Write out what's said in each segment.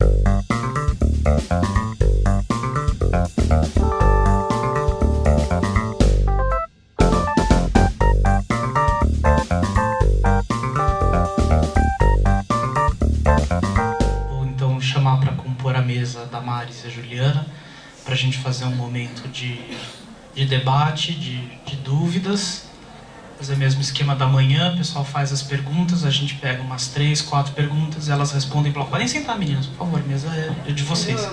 Vou então chamar para compor a mesa da Damares e a Juliana, para a gente fazer um momento de debate, de dúvidas. Fazer o mesmo esquema da manhã, o pessoal faz as perguntas, a gente pega umas 3, 4 perguntas, elas respondem. Podem sentar, meninas, por favor, a mesa é de vocês.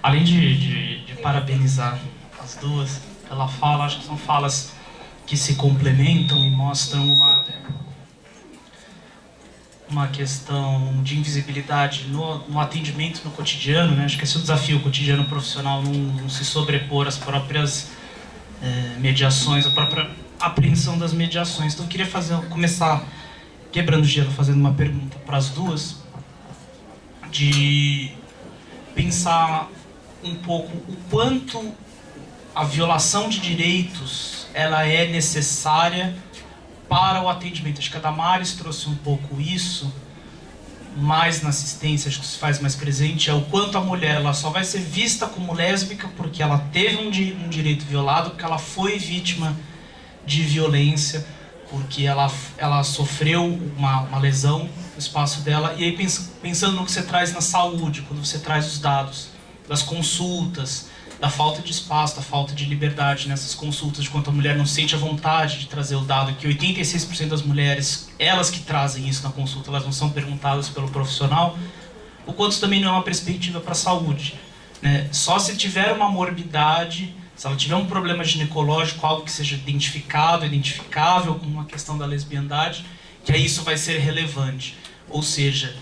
Além de parabenizar as duas pela fala, acho que são falas que se complementam e mostram uma questão de invisibilidade no atendimento no cotidiano, né? Acho que esse é o desafio, o cotidiano profissional não se sobrepor às próprias mediações, a própria apreensão das mediações. Então eu queria começar quebrando o gelo, fazendo uma pergunta para as duas, de pensar um pouco o quanto a violação de direitos ela é necessária para o atendimento. Acho que a Damares trouxe um pouco isso, mais na assistência, acho que se faz mais presente, é o quanto a mulher ela só vai ser vista como lésbica porque ela teve um direito violado, porque ela foi vítima de violência, porque ela sofreu uma lesão no espaço dela. E aí pensando no que você traz na saúde, quando você traz os dados das consultas, da falta de espaço, da falta de liberdade nessas consultas, de quanto a mulher não sente a vontade de trazer o dado, que 86% das mulheres, elas que trazem isso na consulta, elas não são perguntadas pelo profissional, o quanto isso também não é uma perspectiva para a saúde, né? Só se tiver uma morbidade, se ela tiver um problema ginecológico, algo que seja identificável como uma questão da lesbiandade, que aí isso vai ser relevante. Ou seja,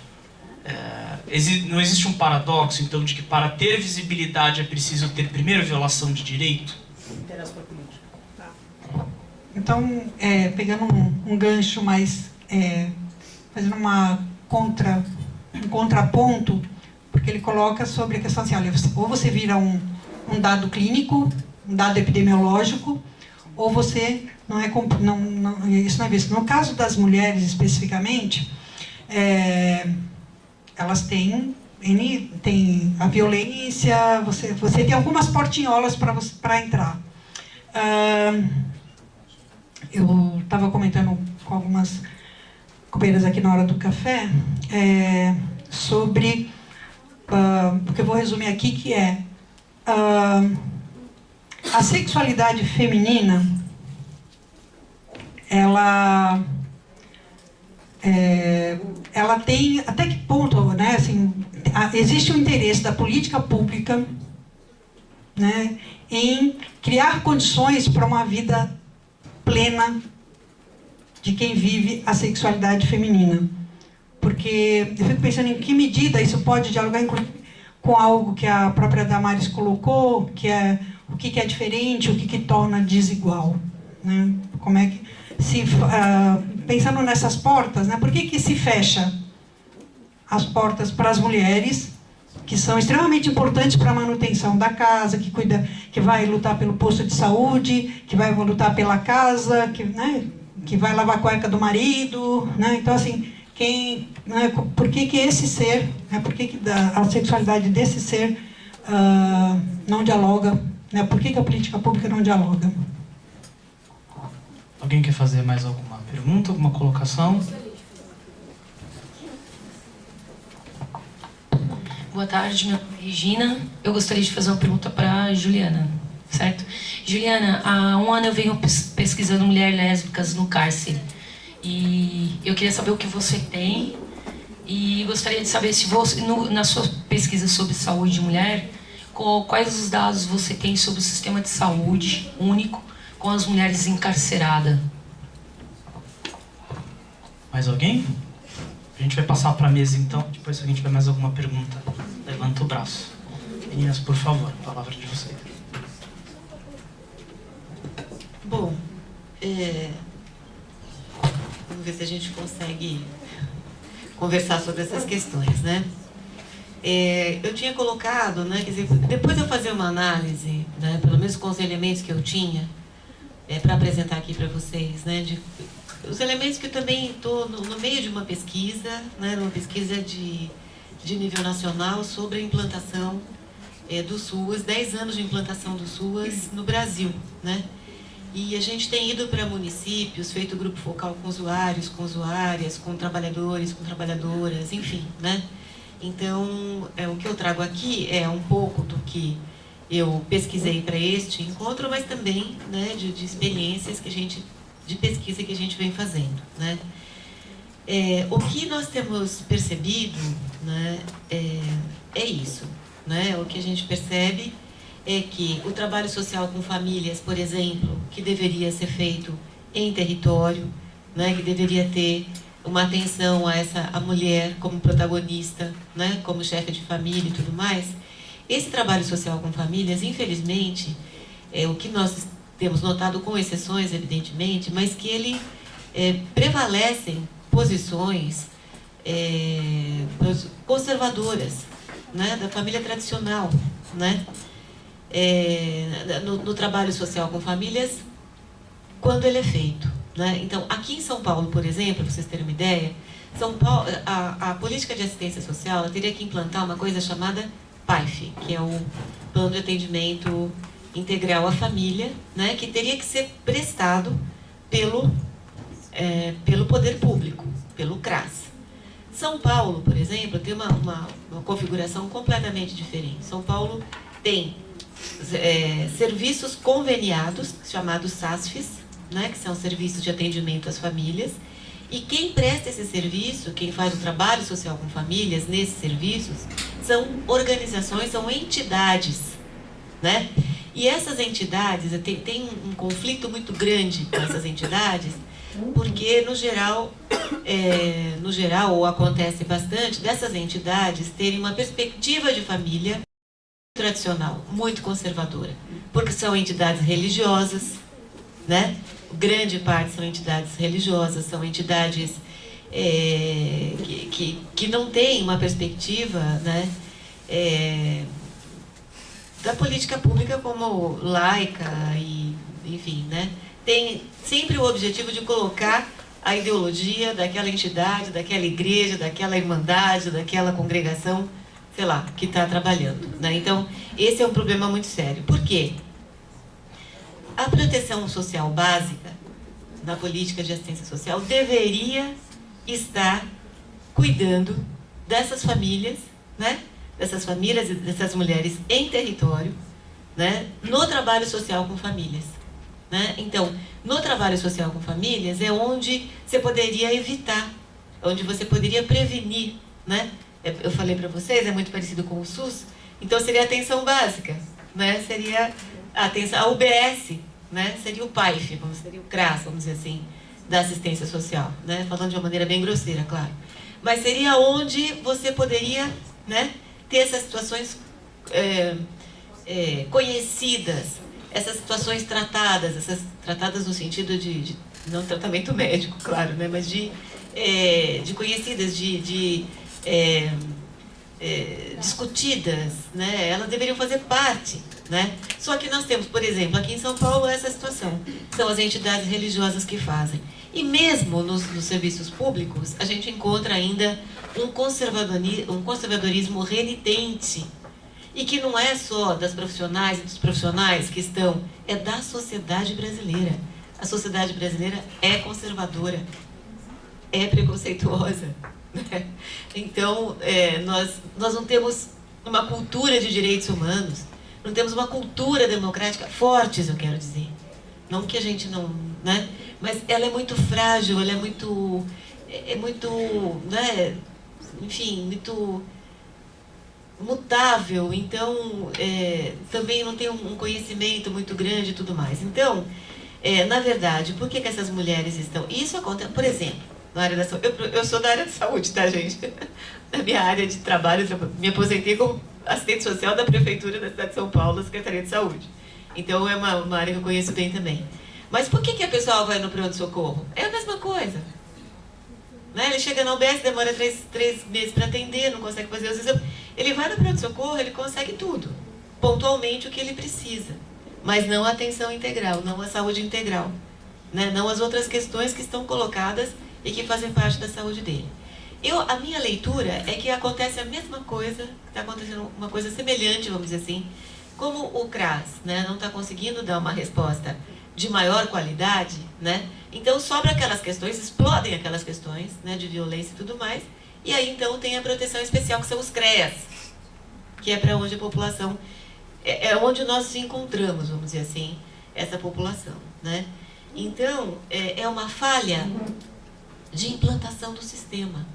não existe um paradoxo, então, de que para ter visibilidade é preciso ter primeiro violação de direito? Interesse para a política. Tá. Então, pegando um gancho, mas fazendo um contraponto, porque ele coloca sobre a questão assim, olha, ou você vira um dado clínico, um dado epidemiológico, ou você não isso não é visto. No caso das mulheres especificamente, elas têm a violência, você tem algumas portinholas para entrar. Eu estava comentando com algumas companheiras aqui na hora do café sobre, porque eu vou resumir aqui, que a sexualidade feminina, ela tem, até que ponto, né, assim, existe um interesse da política pública, né, em criar condições para uma vida plena de quem vive a sexualidade feminina. Porque eu fico pensando em que medida isso pode dialogar com algo que a própria Damares colocou, que é o que é diferente, o que torna desigual, né? Como é que pensando nessas portas, né? Por que se fecha as portas para as mulheres, que são extremamente importantes para a manutenção da casa, que vai lutar pelo posto de saúde, que vai lutar pela casa, que vai lavar a cueca do marido, né? Então, assim, por que esse ser, né? Por que a sexualidade desse ser não dialoga, né? Por que a política pública não dialoga? Alguém quer fazer mais alguma pergunta, alguma colocação? Boa tarde, meu nome é Regina. Eu gostaria de fazer uma pergunta para a Juliana, certo? Juliana, há um ano eu venho pesquisando mulheres lésbicas no cárcere. E eu queria saber o que você tem e gostaria de saber se você, na sua pesquisa sobre saúde de mulher, quais os dados você tem sobre o sistema de saúde único com as mulheres encarceradas. Mais alguém? A gente vai passar para a mesa então, depois se alguém tiver mais alguma pergunta, levanta o braço. Meninas, por favor, a palavra de vocês. Bom, vamos ver se a gente consegue conversar sobre essas questões, né? Eu tinha colocado, né, quer dizer, depois eu fazer uma análise, né, pelo menos com os elementos que eu tinha, para apresentar aqui para vocês, né, os elementos que eu também estou no meio de uma pesquisa, né, numa pesquisa de de nível nacional sobre a implantação do SUAS, 10 anos de implantação do SUAS no Brasil, né? E a gente tem ido para municípios, feito grupo focal com usuários, com usuárias, com trabalhadores, com trabalhadoras, enfim, né? Então, o que eu trago aqui é um pouco do que eu pesquisei para este encontro, mas também, né, de experiências de pesquisa que a gente vem fazendo, né? O que nós temos percebido, né, é isso, né? O que a gente percebe é que o trabalho social com famílias, por exemplo, que deveria ser feito em território, né, que deveria ter uma atenção a mulher como protagonista, né, como chefe de família e tudo mais, esse trabalho social com famílias, infelizmente, é o que nós temos notado, com exceções, evidentemente, mas que ele prevalecem posições conservadoras, né, da família tradicional, né, no trabalho social com famílias, quando ele é feito, né? Então, aqui em São Paulo, por exemplo, para vocês terem uma ideia, São Paulo, a política de assistência social, ela teria que implantar uma coisa chamada PAIF, que é o Plano de Atendimento Integral à Família, né, que teria que ser prestado pelo poder público, pelo CRAS. São Paulo, por exemplo, tem uma configuração completamente diferente. São Paulo tem serviços conveniados, chamados SASFs, né, que são serviços de atendimento às famílias, e quem presta esse serviço, quem faz o trabalho social com famílias nesses serviços, são organizações, são entidades, né? E essas entidades, tem um conflito muito grande com essas entidades, porque, no geral, ou acontece bastante, dessas entidades terem uma perspectiva de família tradicional, muito conservadora, porque são entidades religiosas, né? Grande parte são entidades religiosas, são entidades que não têm uma perspectiva, né, da política pública como laica, e, enfim, né, tem sempre o objetivo de colocar a ideologia daquela entidade, daquela igreja, daquela irmandade, daquela congregação, sei lá, que está trabalhando, né? Então, esse é um problema muito sério. Por quê? A proteção social básica na política de assistência social deveria estar cuidando dessas famílias, né? Dessas famílias e dessas mulheres em território, né? No trabalho social com famílias, né? Então, no trabalho social com famílias é onde você poderia evitar, onde você poderia prevenir, né? Eu falei para vocês, é muito parecido com o SUS, então seria a atenção básica, né? Seria a atenção, a UBS, né? Seria o PAIF, seria o CRAS, vamos dizer assim, da assistência social, né? Falando de uma maneira bem grosseira, claro. Mas seria onde você poderia, né, ter essas situações conhecidas, essas situações tratadas no sentido de não tratamento médico, claro, né? Mas de conhecidas, discutidas, né? Elas deveriam fazer parte, né? Só que nós temos, por exemplo, aqui em São Paulo, essa situação. São as entidades religiosas que fazem. E mesmo nos serviços públicos, a gente encontra ainda um conservadorismo renitente. E que não é só das profissionais e dos profissionais que estão, é da sociedade brasileira. A sociedade brasileira é conservadora, é preconceituosa, né? Então, nós não temos uma cultura de direitos humanos, não temos uma cultura democrática fortes, eu quero dizer. Não que a gente não, né? Mas ela é muito frágil, ela é muito, né? Enfim, muito mutável. Então, também não tem um conhecimento muito grande e tudo mais. Então, na verdade, por que essas mulheres estão... Isso acontece, por exemplo, na área da saúde. Eu sou da área de saúde, tá, gente? Na minha área de trabalho, eu me aposentei como assistente social da Prefeitura da cidade de São Paulo, da Secretaria de Saúde. Então, é uma área que eu conheço bem também. Mas por que a pessoa vai no pronto-socorro? É a mesma coisa. Né? Ele chega na UBS, demora 3 meses para atender, não consegue fazer os exames. Ele vai no pronto-socorro, ele consegue tudo, pontualmente o que ele precisa. Mas não a atenção integral, não a saúde integral, né? Não as outras questões que estão colocadas e que fazem parte da saúde dele. A minha leitura é que acontece a mesma coisa, está acontecendo uma coisa semelhante, vamos dizer assim, como o CRAS, né, não está conseguindo dar uma resposta de maior qualidade, né, então sobra aquelas questões, explodem aquelas questões, né, de violência e tudo mais, e aí então tem a proteção especial, que são os CREAS, que é para onde a população, é onde nós nos encontramos, vamos dizer assim, essa população, né. Então, é uma falha de implantação do sistema.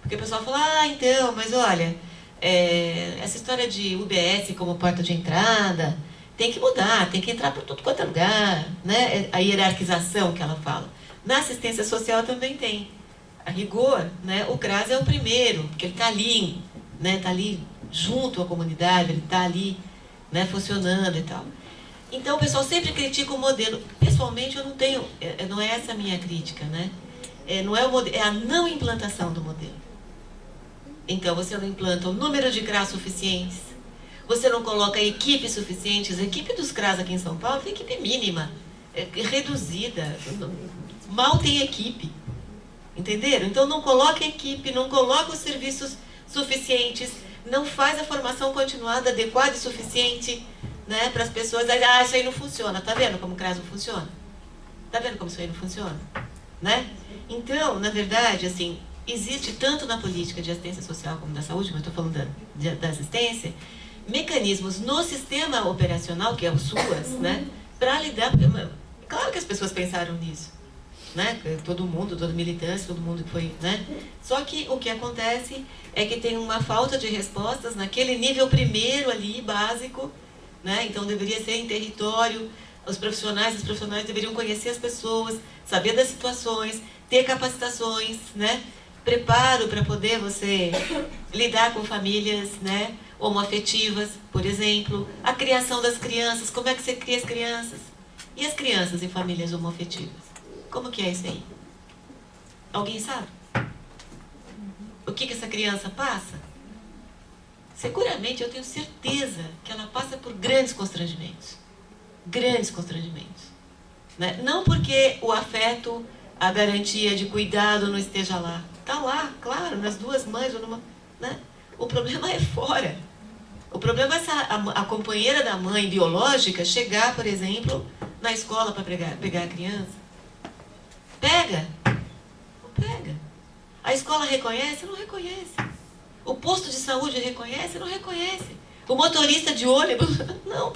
Porque o pessoal fala, então, mas olha, essa história de UBS como porta de entrada, tem que mudar, tem que entrar por tudo quanto é lugar, né? A hierarquização que ela fala. Na assistência social também tem. A rigor, né? O CRAS é o primeiro, porque ele está ali, né? Está ali junto à comunidade, ele está ali, né? Funcionando e tal. Então o pessoal sempre critica o modelo. Pessoalmente eu não tenho, não é essa a minha crítica, né? Não é o modelo, é a não implantação do modelo. Então você não implanta o número de CRAS suficientes, você não coloca equipes suficientes. A equipe dos CRAS aqui em São Paulo tem equipe mínima, reduzida, mal tem equipe, entenderam? Então não coloca equipe, não coloca os serviços suficientes, não faz a formação continuada adequada e suficiente, né, para as pessoas. Isso aí não funciona, tá vendo como o CRAS não funciona? Tá vendo como isso aí não funciona? Né? Então, na verdade, assim, existe tanto na política de assistência social como da saúde, mas estou falando da assistência, mecanismos no sistema operacional, que é o SUAS, né, para lidar. Claro que as pessoas pensaram nisso, né? Todo mundo, toda militância, todo mundo que foi, né? Só que o que acontece é que tem uma falta de respostas naquele nível primeiro ali, básico, né? Então deveria ser em território, os profissionais deveriam conhecer as pessoas, saber das situações, ter capacitações, né? Preparo para poder você lidar com famílias, né, homoafetivas, por exemplo, a criação das crianças, como é que você cria as crianças? E as crianças em famílias homoafetivas? Como que é isso aí? Alguém sabe? O que essa criança passa? Seguramente, eu tenho certeza que ela passa por grandes constrangimentos. Grandes constrangimentos. Né? Não porque o afeto, a garantia de cuidado não esteja lá. Está lá, claro, nas duas mães, ou numa, né? O problema é fora. O problema é a companheira da mãe biológica chegar, por exemplo, na escola para pegar a criança. Pega. Não pega. A escola reconhece? Não reconhece. O posto de saúde reconhece? Não reconhece. O motorista de ônibus? Não.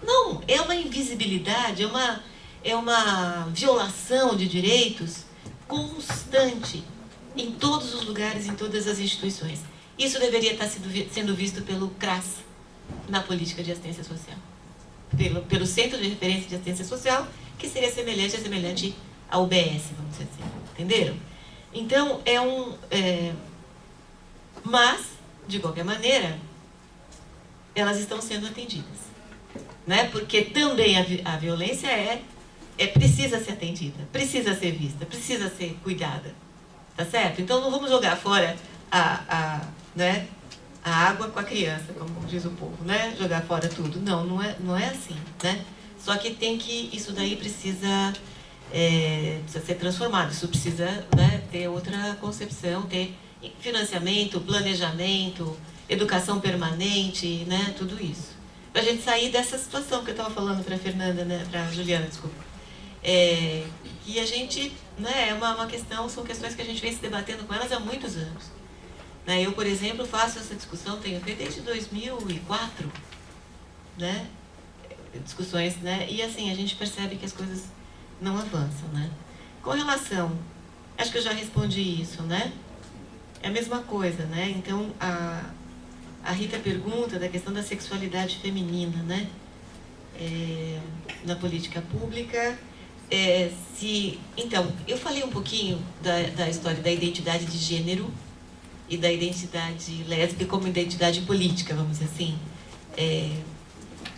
Não. É uma invisibilidade, é uma violação de direitos constante em todos os lugares, em todas as instituições. Isso deveria estar sendo visto pelo CRAS na política de assistência social. Pelo Centro de Referência de Assistência Social, que seria semelhante à UBS, vamos dizer assim. Entenderam? Então, mas, de qualquer maneira, elas estão sendo atendidas. Né? Porque também a violência precisa ser atendida, precisa ser vista, precisa ser cuidada. Tá certo? Então não vamos jogar fora né, a água com a criança, como diz o povo, né? Jogar fora tudo. Não é assim, né? Só que isso daí precisa ser transformado, isso precisa, né, ter outra concepção, ter financiamento, planejamento, educação permanente, né? Tudo isso. Para a gente sair dessa situação que eu estava falando para a Fernanda, né, para a Juliana, desculpa. Que a gente, né, uma questão, são questões que a gente vem se debatendo com elas há muitos anos. Né, eu, por exemplo, faço essa discussão, tenho feito desde 2004, né, discussões, né, e assim, a gente percebe que as coisas não avançam, né. Com relação, acho que eu já respondi isso, né, é a mesma coisa, né, então a Rita pergunta da questão da sexualidade feminina, né, na política pública. Então, eu falei um pouquinho da história da identidade de gênero e da identidade lésbica como identidade política, vamos dizer assim,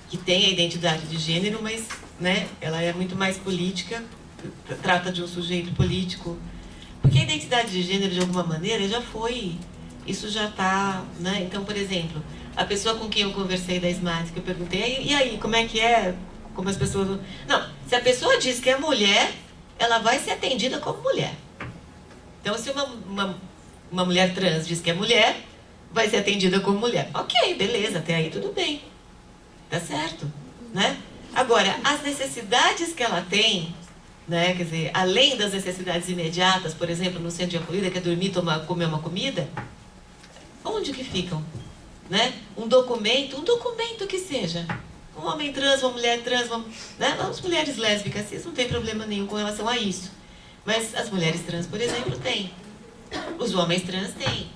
que tem a identidade de gênero, mas, né, ela é muito mais política, trata de um sujeito político, porque a identidade de gênero, de alguma maneira, já foi, isso já está, né? Então, por exemplo, a pessoa com quem eu conversei da SMAT, que eu perguntei, e aí, como é que é? Como as pessoas... Não, se a pessoa diz que é mulher, ela vai ser atendida como mulher. Então, se uma uma mulher trans diz que é mulher, vai ser atendida como mulher. Ok, beleza, até aí tudo bem. Tá certo, né? Agora, as necessidades que ela tem, né, quer dizer, além das necessidades imediatas, por exemplo, no centro de acolhida, que é dormir, comer uma comida, onde que ficam? Né? Um documento que seja. Um homem trans, uma mulher trans, né? As mulheres lésbicas, cis, não tem problema nenhum com relação a isso. Mas as mulheres trans, por exemplo, têm. Os homens trans têm.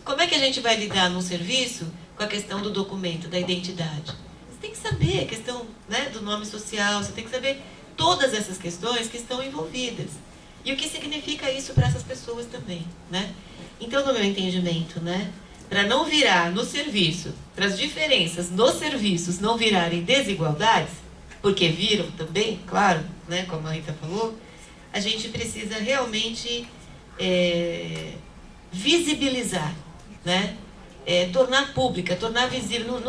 Como é que a gente vai lidar no serviço com a questão do documento, da identidade? Você tem que saber a questão, né, do nome social, você tem que saber todas essas questões que estão envolvidas. E o que significa isso para essas pessoas também, né? Então, no meu entendimento, né, para não virar no serviço, para as diferenças nos serviços não virarem desigualdades, porque viram também, claro, né, como a Rita falou, a gente precisa realmente visibilizar, né, tornar pública, tornar visível,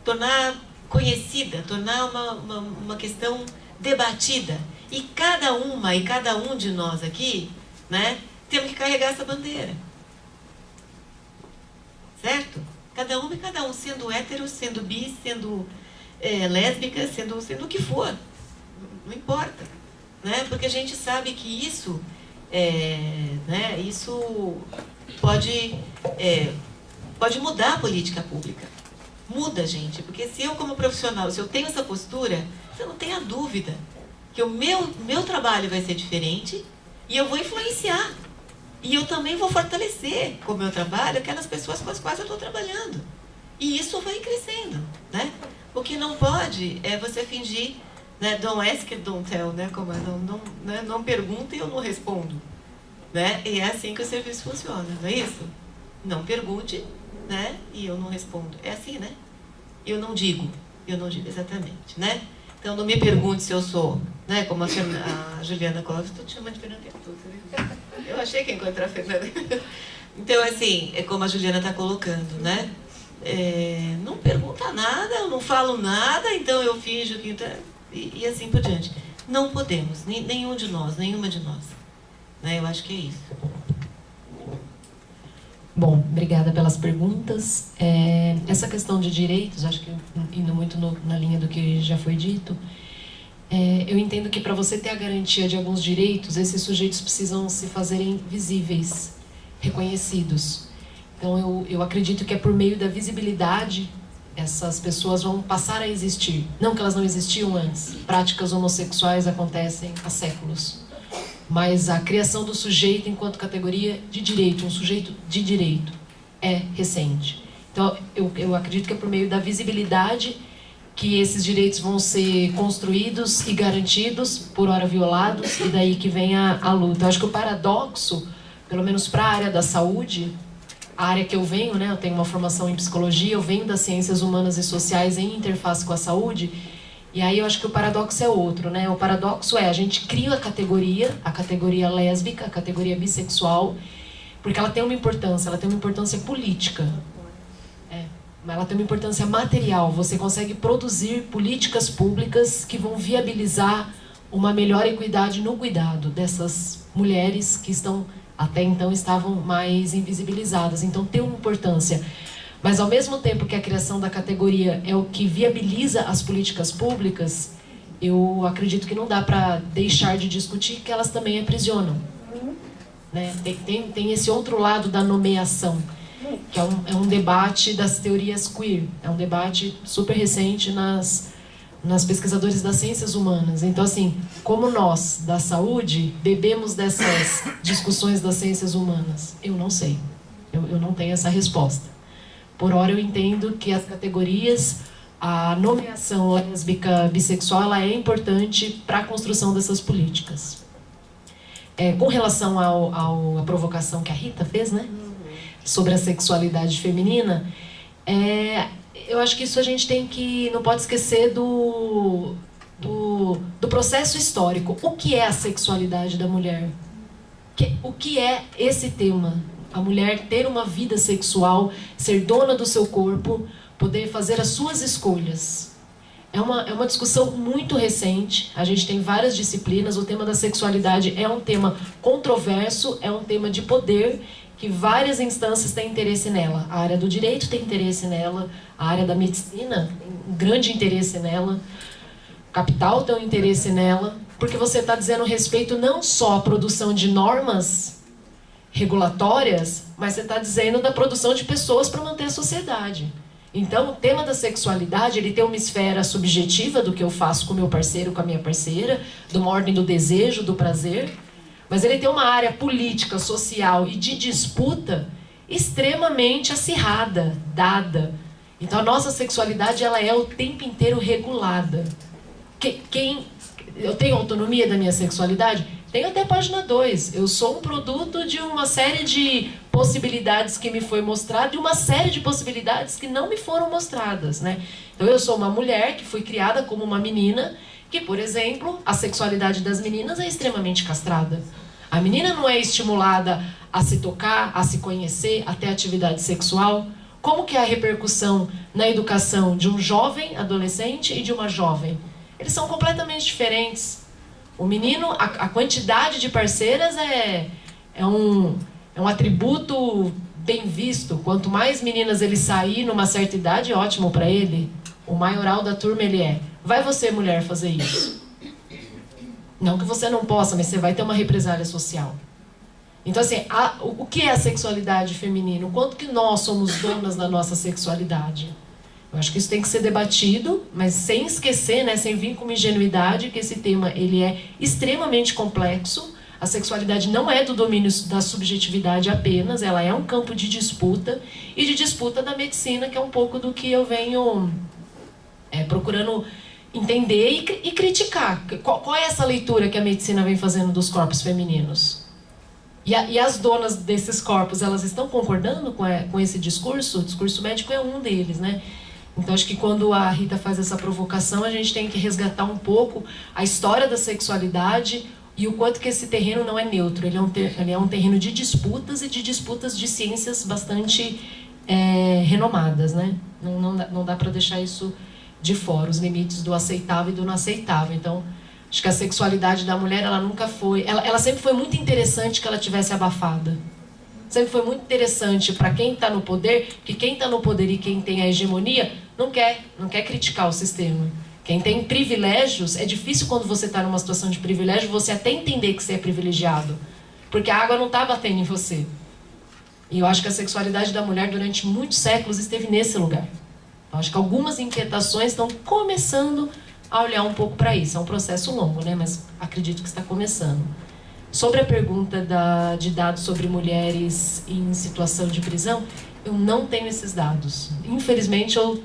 tornar conhecida, tornar uma questão debatida. E cada uma e cada um de nós aqui, né, temos que carregar essa bandeira. Certo? Cada uma e cada um, sendo hétero, sendo bi, sendo lésbica, sendo o que for. Não importa. Né? Porque a gente sabe que isso, né, isso pode mudar a política pública. Muda, gente. Porque se eu, como profissional, se eu tenho essa postura, você não tenha dúvida que o meu trabalho vai ser diferente e eu vou influenciar. E eu também vou fortalecer com o meu trabalho aquelas pessoas com as quais eu estou trabalhando. E isso vai crescendo, né? O que não pode é você fingir, né? Don't ask, don't tell, né? Como não pergunta e eu não respondo, né? E é assim que o serviço funciona, não é isso? Não pergunte, né? E eu não respondo. É assim, né? Eu não digo exatamente, né? Então, não me pergunte se eu sou, né, como a Juliana Clóvis, estou te chamando de Fernanda Artur. Eu achei que ia encontrar a Fernanda. Então, assim, é como a Juliana está colocando, né? Não pergunta nada, eu não falo nada, então eu finjo que... E assim por diante. Não podemos, nenhum de nós, nenhuma de nós. Né? Eu acho que é isso. Bom, obrigada pelas perguntas. Essa questão de direitos, acho que indo muito na linha do que já foi dito, eu entendo que para você ter a garantia de alguns direitos, esses sujeitos precisam se fazerem visíveis, reconhecidos. Então, eu acredito que é por meio da visibilidade essas pessoas vão passar a existir. Não que elas não existiam antes. Práticas homossexuais acontecem há séculos. Mas a criação do sujeito enquanto categoria de direito, um sujeito de direito, é recente. Então, eu acredito que é por meio da visibilidade que esses direitos vão ser construídos e garantidos, por hora violados, e daí que vem a luta. Eu acho que o paradoxo, pelo menos para a área da saúde, a área que eu venho, né, eu tenho uma formação em psicologia, eu venho das ciências humanas e sociais em interface com a saúde, e aí eu acho que o paradoxo é outro, né? O paradoxo é, a gente cria a categoria lésbica, a categoria bissexual, porque ela tem uma importância política. Ela tem uma importância material. Você consegue produzir políticas públicas que vão viabilizar uma melhor equidade no cuidado dessas mulheres que até então estavam mais invisibilizadas. Então tem uma importância. Mas, ao mesmo tempo que a criação da categoria é o que viabiliza as políticas públicas, eu acredito que não dá para deixar de discutir que elas também aprisionam. Né? Tem esse outro lado da nomeação, que é um debate das teorias queer. É um debate super recente nas pesquisadores das ciências humanas. Então, assim, como nós, da saúde, bebemos dessas discussões das ciências humanas? Eu não sei. Eu não tenho essa resposta. Por hora eu entendo que as categorias, a nomeação lésbica, bissexual, ela é importante para a construção dessas políticas. Com relação à provocação que a Rita fez, né, sobre a sexualidade feminina, eu acho que isso a gente não pode esquecer do processo histórico. O que é a sexualidade da mulher? O que é esse tema? A mulher ter uma vida sexual, ser dona do seu corpo, poder fazer as suas escolhas. É uma discussão muito recente, a gente tem várias disciplinas, o tema da sexualidade é um tema controverso, é um tema de poder, que várias instâncias têm interesse nela. A área do direito tem interesse nela, a área da medicina tem um grande interesse nela, o capital tem um interesse nela, porque você está dizendo respeito não só à produção de normas regulatórias, mas você está dizendo da produção de pessoas para manter a sociedade. Então, o tema da sexualidade, ele tem uma esfera subjetiva do que eu faço com o meu parceiro, com a minha parceira, de uma ordem do desejo, do prazer, mas ele tem uma área política, social e de disputa extremamente acirrada, dada. Então, a nossa sexualidade, ela é o tempo inteiro regulada. Eu tenho autonomia da minha sexualidade? Tenho até página 2. Eu sou um produto de uma série de possibilidades que me foi mostrada e uma série de possibilidades que não me foram mostradas, né? Então, eu sou uma mulher que fui criada como uma menina que, por exemplo, a sexualidade das meninas é extremamente castrada. A menina não é estimulada a se tocar, a se conhecer, a ter atividade sexual. Como que é a repercussão na educação de um jovem adolescente e de uma jovem? Eles são completamente diferentes. O menino, a quantidade de parceiras é um atributo bem visto. Quanto mais meninas ele sair numa certa idade, é ótimo para ele. O maioral da turma ele é. Vai você, mulher, fazer isso? Não que você não possa, mas você vai ter uma represália social. Então, assim, o que é a sexualidade feminina? O quanto que nós somos donas da nossa sexualidade? Eu acho que isso tem que ser debatido, mas sem esquecer, né, sem vir com uma ingenuidade, que esse tema ele é extremamente complexo. A sexualidade não é do domínio da subjetividade apenas, ela é um campo de disputa, e de disputa da medicina, que é um pouco do que eu venho procurando entender e criticar. Qual é essa leitura que a medicina vem fazendo dos corpos femininos? E as donas desses corpos, elas estão concordando com esse discurso? O discurso médico é um deles, né? Então, acho que quando a Rita faz essa provocação, a gente tem que resgatar um pouco a história da sexualidade e o quanto que esse terreno não é neutro. Ele é um terreno de disputas e de disputas de ciências bastante renomadas, né? Não dá para deixar isso de fora, os limites do aceitável e do não aceitável. Então, acho que a sexualidade da mulher, ela nunca foi... Ela sempre foi muito interessante que ela tivesse abafada. Sempre foi muito interessante para quem está no poder, que quem está no poder e quem tem a hegemonia não quer criticar o sistema. Quem tem privilégios, é difícil quando você está numa situação de privilégio, você até entender que você é privilegiado, porque a água não está batendo em você. E eu acho que a sexualidade da mulher durante muitos séculos esteve nesse lugar. Eu acho que algumas inquietações estão começando a olhar um pouco para isso. É um processo longo, né? Mas acredito que está começando. Sobre a pergunta de dados sobre mulheres em situação de prisão, eu não tenho esses dados. Infelizmente, eu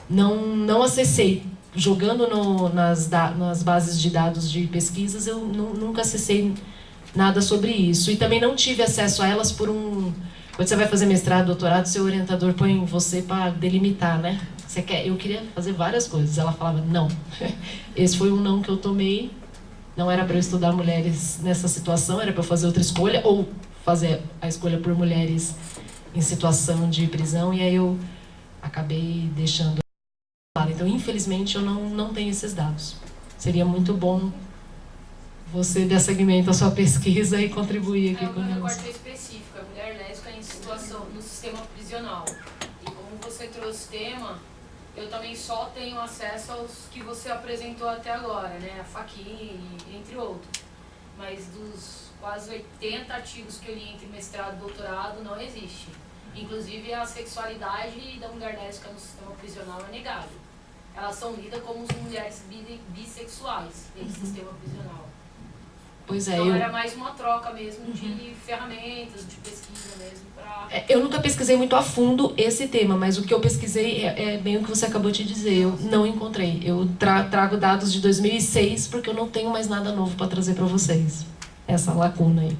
não acessei. Jogando nas bases de dados de pesquisas, eu nunca acessei nada sobre isso. E também não tive acesso a elas por um... Quando você vai fazer mestrado, doutorado, seu orientador põe você para delimitar, né? Eu queria fazer várias coisas. Ela falava, não. Esse foi um não que eu tomei. Não era para eu estudar mulheres nessa situação, era para eu fazer outra escolha, ou fazer a escolha por mulheres em situação de prisão, e aí eu acabei deixando. Então, infelizmente, eu não tenho esses dados. Seria muito bom você dar seguimento à sua pesquisa e contribuir aqui conosco. Uma corte específica, mulher lésbica em situação no sistema prisional. E como você trouxe tema, eu também só tenho acesso aos que você apresentou até agora, né? A Fachin, entre outros. Mas dos quase 80 artigos que eu li entre mestrado e doutorado, não existe. Inclusive, a sexualidade da mulher lésbica no sistema prisional é negada. Elas são lidas como mulheres bissexuais dentro do sistema prisional. Pois é, então era mais uma troca mesmo de ferramentas, de pesquisa mesmo. Eu nunca pesquisei muito a fundo esse tema, mas o que eu pesquisei é bem o que você acabou de dizer. Eu não encontrei. Eu trago dados de 2006 porque eu não tenho mais nada novo para trazer para vocês. Essa lacuna aí.